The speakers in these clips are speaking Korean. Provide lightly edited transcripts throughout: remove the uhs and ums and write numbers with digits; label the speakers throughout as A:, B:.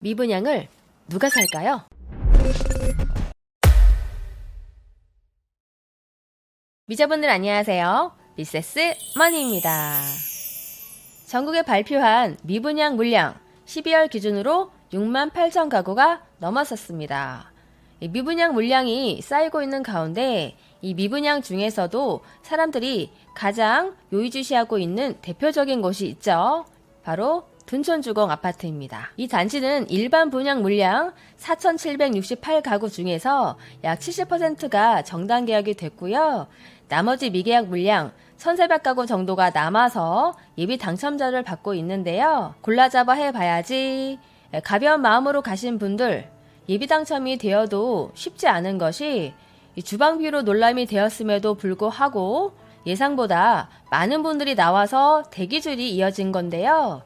A: 미분양을 누가 살까요? 미자분들 안녕하세요. 미세스 머니입니다. 전국에 발표한 미분양 물량 12월 기준으로 6만 8천 가구가 넘어섰습니다. 이 미분양 물량이 쌓이고 있는 가운데 이 미분양 중에서도 사람들이 가장 요의주시하고 있는 대표적인 곳이 있죠. 바로 둔촌주공 아파트입니다. 이 단지는 일반 분양 물량 4,768가구 중에서 약 70%가 정당 계약이 됐고요. 나머지 미계약 물량 1,400가구 정도가 남아서 예비 당첨자를 받고 있는데요. 골라잡아 해봐야지. 가벼운 마음으로 가신 분들, 예비 당첨이 되어도 쉽지 않은 것이 주방비로 논란이 되었음에도 불구하고 예상보다 많은 분들이 나와서 대기줄이 이어진 건데요.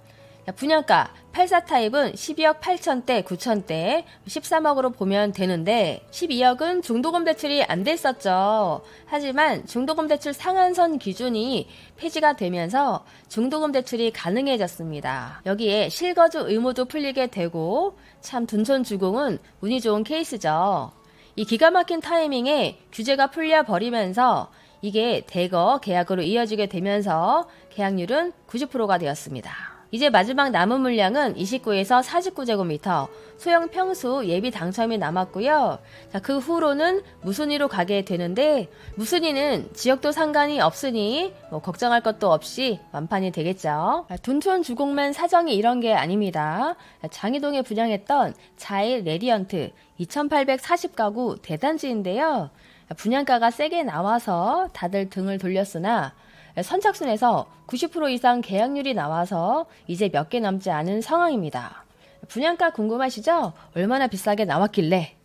A: 분양가 84타입은 12억 8천대, 9천대, 13억으로 보면 되는데 12억은 중도금 대출이 안 됐었죠. 하지만 중도금 대출 상한선 기준이 폐지가 되면서 중도금 대출이 가능해졌습니다. 여기에 실거주 의무도 풀리게 되고 참 둔촌주공은 운이 좋은 케이스죠. 이 기가 막힌 타이밍에 규제가 풀려버리면서 이게 대거 계약으로 이어지게 되면서 계약률은 90%가 되었습니다. 이제 마지막 남은 물량은 29에서 49제곱미터 소형 평수 예비 당첨이 남았고요. 자, 그 후로는 무순위로 가게 되는데 무순위는 지역도 상관이 없으니 걱정할 것도 없이 완판이 되겠죠. 둔촌 주공만 사정이 이런 게 아닙니다. 장이동에 분양했던 자일 레디언트 2,840가구 대단지인데요. 분양가가 세게 나와서 다들 등을 돌렸으나 선착순에서 90% 이상 계약률이 나와서 이제 몇 개 남지 않은 상황입니다. 분양가 궁금하시죠? 얼마나 비싸게 나왔길래?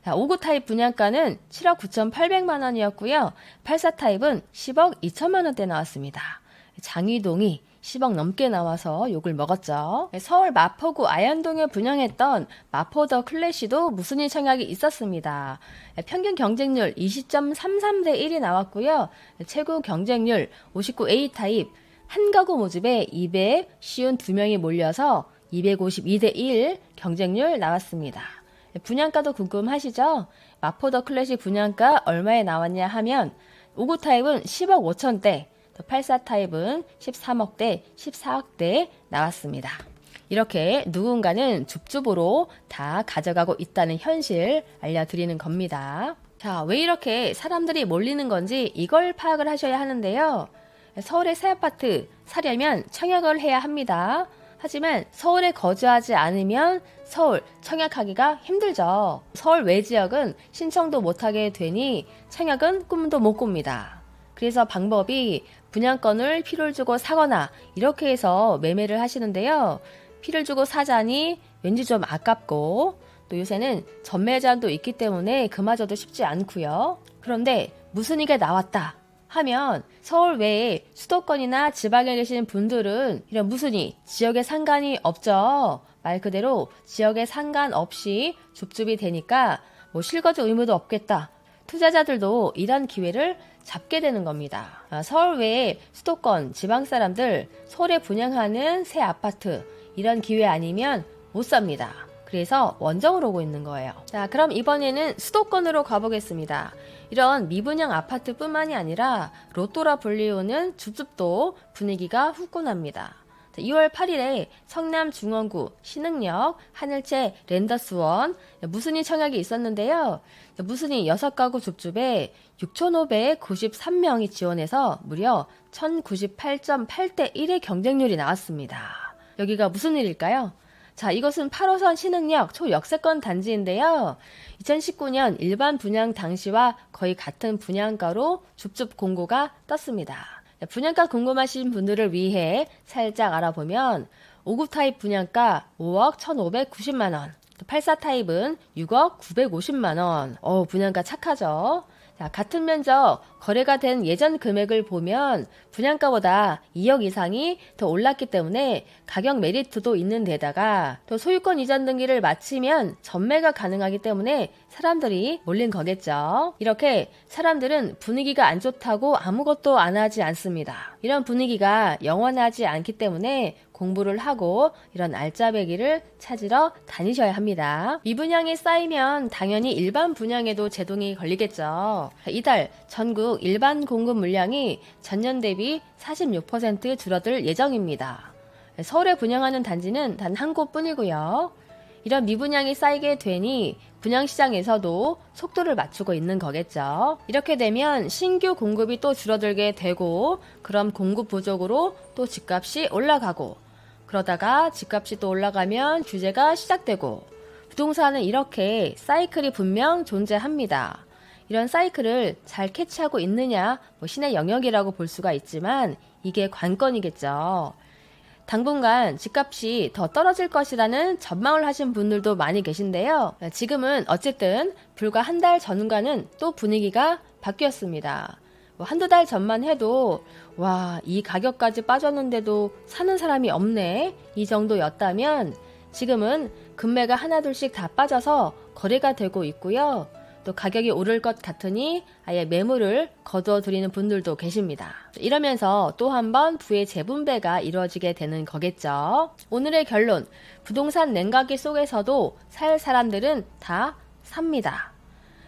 A: 59 타입 분양가는 7억 9,800만 원이었고요. 84 타입은 10억 2천만 원대 나왔습니다. 장이동이 10억 넘게 나와서 욕을 먹었죠. 서울 마포구 아현동에 분양했던 마포 더 클래시도 무순위 청약이 있었습니다. 평균 경쟁률 20.33대 1이 나왔고요. 최고 경쟁률 59A 타입 한 가구 모집에 252명이 몰려서 252대 1 경쟁률 나왔습니다. 분양가도 궁금하시죠? 마포 더 클래시 분양가 얼마에 나왔냐 하면 59 타입은 10억 5천대 84 타입은 13억대, 14억대 나왔습니다. 이렇게 누군가는 줍줍으로 다 가져가고 있다는 현실 알려드리는 겁니다. 자, 왜 이렇게 사람들이 몰리는 건지 이걸 파악을 하셔야 하는데요. 서울의 새 아파트 사려면 청약을 해야 합니다. 하지만 서울에 거주하지 않으면 서울 청약하기가 힘들죠. 서울 외 지역은 신청도 못하게 되니 청약은 꿈도 못 꿉니다. 그래서 방법이 분양권을 피를 주고 사거나 이렇게 해서 매매를 하시는데요. 피를 주고 사자니 왠지 좀 아깝고 또 요새는 전매제한도 있기 때문에 그마저도 쉽지 않고요. 그런데 무순위가 나왔다 하면 서울 외에 수도권이나 지방에 계신 분들은 이런 무순위 지역에 상관이 없죠. 말 그대로 지역에 상관없이 줍줍이 되니까 실거주 의무도 없겠다. 투자자들도 이런 기회를 잡게 되는 겁니다. 서울 외에 수도권, 지방 사람들 서울에 분양하는 새 아파트 이런 기회 아니면 못 삽니다. 그래서 원정을 오고 있는 거예요. 자, 그럼 이번에는 수도권으로 가보겠습니다. 이런 미분양 아파트뿐만이 아니라 로또라 불리우는 줍줍도 분위기가 후끈합니다. 2월 8일에 성남 중원구 신흥역 하늘채 랜더스원 무순위 청약이 있었는데요. 무순위 6가구 줍줍에 6,593명이 지원해서 무려 1,098.8대 1의 경쟁률이 나왔습니다. 여기가 무슨 일일까요? 자, 이것은 8호선 신흥역 초역세권 단지인데요. 2019년 일반 분양 당시와 거의 같은 분양가로 줍줍 공고가 떴습니다. 분양가 궁금하신 분들을 위해 살짝 알아보면 59 타입 분양가 5억 1,590만 원, 84 타입은 6억 950만 원. 분양가 착하죠? 자, 같은 면적 거래가 된 예전 금액을 보면 분양가보다 2억 이상이 더 올랐기 때문에 가격 메리트도 있는 데다가 또 소유권 이전 등기를 마치면 전매가 가능하기 때문에 사람들이 몰린 거겠죠. 이렇게 사람들은 분위기가 안 좋다고 아무것도 안 하지 않습니다. 이런 분위기가 영원하지 않기 때문에 공부를 하고 이런 알짜배기를 찾으러 다니셔야 합니다. 미분양이 쌓이면 당연히 일반 분양에도 제동이 걸리겠죠. 이달 전국 일반 공급 물량이 전년 대비 46% 줄어들 예정입니다. 서울에 분양하는 단지는 단 한 곳뿐이고요. 이런 미분양이 쌓이게 되니 분양시장에서도 속도를 맞추고 있는 거겠죠. 이렇게 되면 신규 공급이 또 줄어들게 되고, 그럼 공급 부족으로 또 집값이 올라가고, 그러다가 집값이 또 올라가면 규제가 시작되고, 부동산은 이렇게 사이클이 분명 존재합니다. 이런 사이클을 잘 캐치하고 있느냐, 신의 영역이라고 볼 수가 있지만 이게 관건이겠죠. 당분간 집값이 더 떨어질 것이라는 전망을 하신 분들도 많이 계신데요. 지금은 어쨌든 불과 한 달 전과는 또 분위기가 바뀌었습니다. 한두 달 전만 해도 와, 이 가격까지 빠졌는데도 사는 사람이 없네, 이 정도였다면 지금은 금매가 하나둘씩 다 빠져서 거래가 되고 있고요. 또 가격이 오를 것 같으니 아예 매물을 거둬들이는 분들도 계십니다. 이러면서 또 한 번 부의 재분배가 이루어지게 되는 거겠죠. 오늘의 결론, 부동산 냉각기 속에서도 살 사람들은 다 삽니다.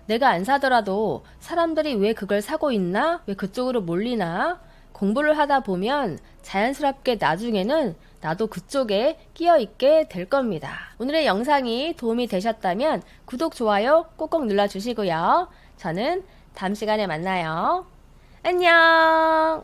A: 내가 안 사더라도 사람들이 왜 그걸 사고 있나? 왜 그쪽으로 몰리나? 공부를 하다 보면 자연스럽게 나중에는 나도 그쪽에 끼어있게 될 겁니다. 오늘의 영상이 도움이 되셨다면 구독, 좋아요 꼭꼭 눌러주시고요. 저는 다음 시간에 만나요. 안녕!